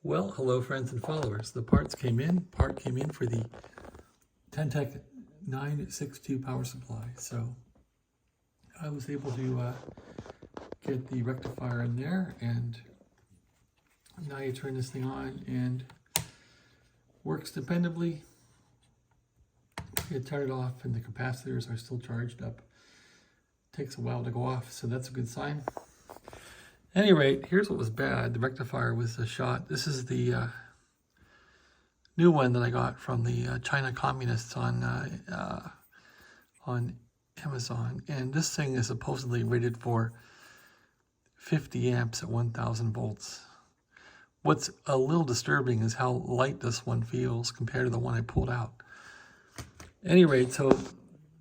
Well, hello friends and followers. The part came in for the Ten-Tech 962 power supply. So I was able to get the rectifier in there, and now you turn this thing on and works dependably. You turn it off and the capacitors are still charged up. Takes a while to go off, so that's a good sign. At any rate, here's what was bad. The rectifier was a shot. This is the new one that I got from the China communists on Amazon. And this thing is supposedly rated for 50 amps at 1000 volts. What's a little disturbing is how light this one feels compared to the one I pulled out. At any rate, so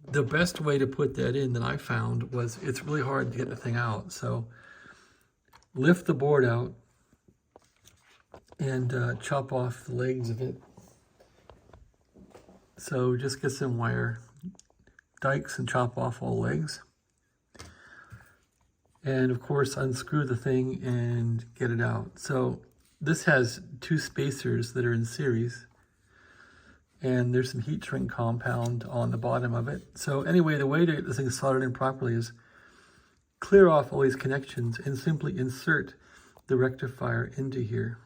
the best way to put that in that I found was, it's really hard to get the thing out. So lift the board out and chop off the legs of it. So just get some wire dikes and chop off all legs. And of course, unscrew the thing and get it out. So this has two spacers that are in series, and there's some heat shrink compound on the bottom of it. So anyway, the way to get this thing soldered in properly is clear off all these connections and simply insert the rectifier into here.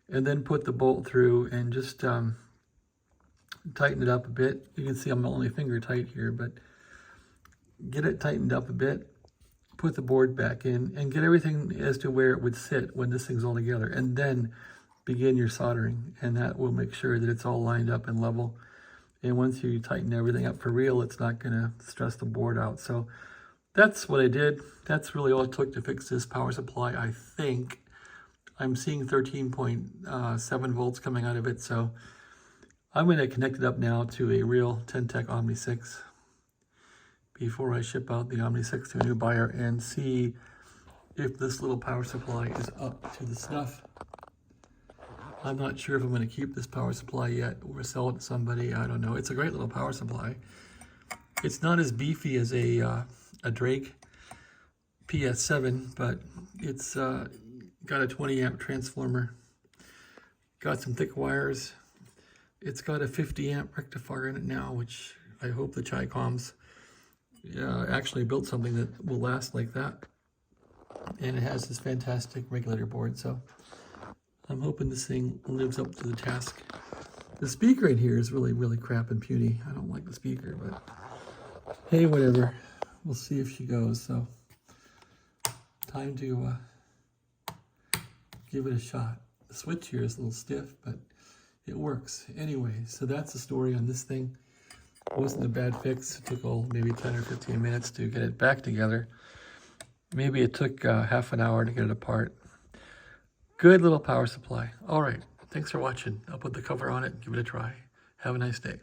And then put the bolt through and just tighten it up a bit. You can see I'm only finger tight here, but get it tightened up a bit. Put the board back in and get everything as to where it would sit when this thing's all together. And then begin your soldering, and that will make sure that it's all lined up and level. And once you tighten everything up for real, it's not going to stress the board out. So that's what I did. That's really all it took to fix this power supply, I think. I'm seeing 13.7 volts coming out of it, so I'm going to connect it up now to a real Ten-Tech Omni 6 before I ship out the Omni 6 to a new buyer and see if this little power supply is up to the snuff. I'm not sure if I'm going to keep this power supply yet or sell it to somebody. I don't know. It's a great little power supply. It's not as beefy as a Drake PS7, but it's got a 20 amp transformer, got some thick wires. It's got a 50 amp rectifier in it now, which I hope the Chi-Coms actually built something that will last like that. And it has this fantastic regulator board, so I'm hoping this thing lives up to the task. The speaker in here is really, really crap and puny. I don't like the speaker, but hey, whatever. We'll see if she goes. So time to give it a shot. The switch here is a little stiff, but it works. Anyway, so that's the story on this thing. It wasn't a bad fix. It took maybe 10 or 15 minutes to get it back together. Maybe it took half an hour to get it apart. Good little power supply. All right. Thanks for watching. I'll put the cover on it and give it a try. Have a nice day.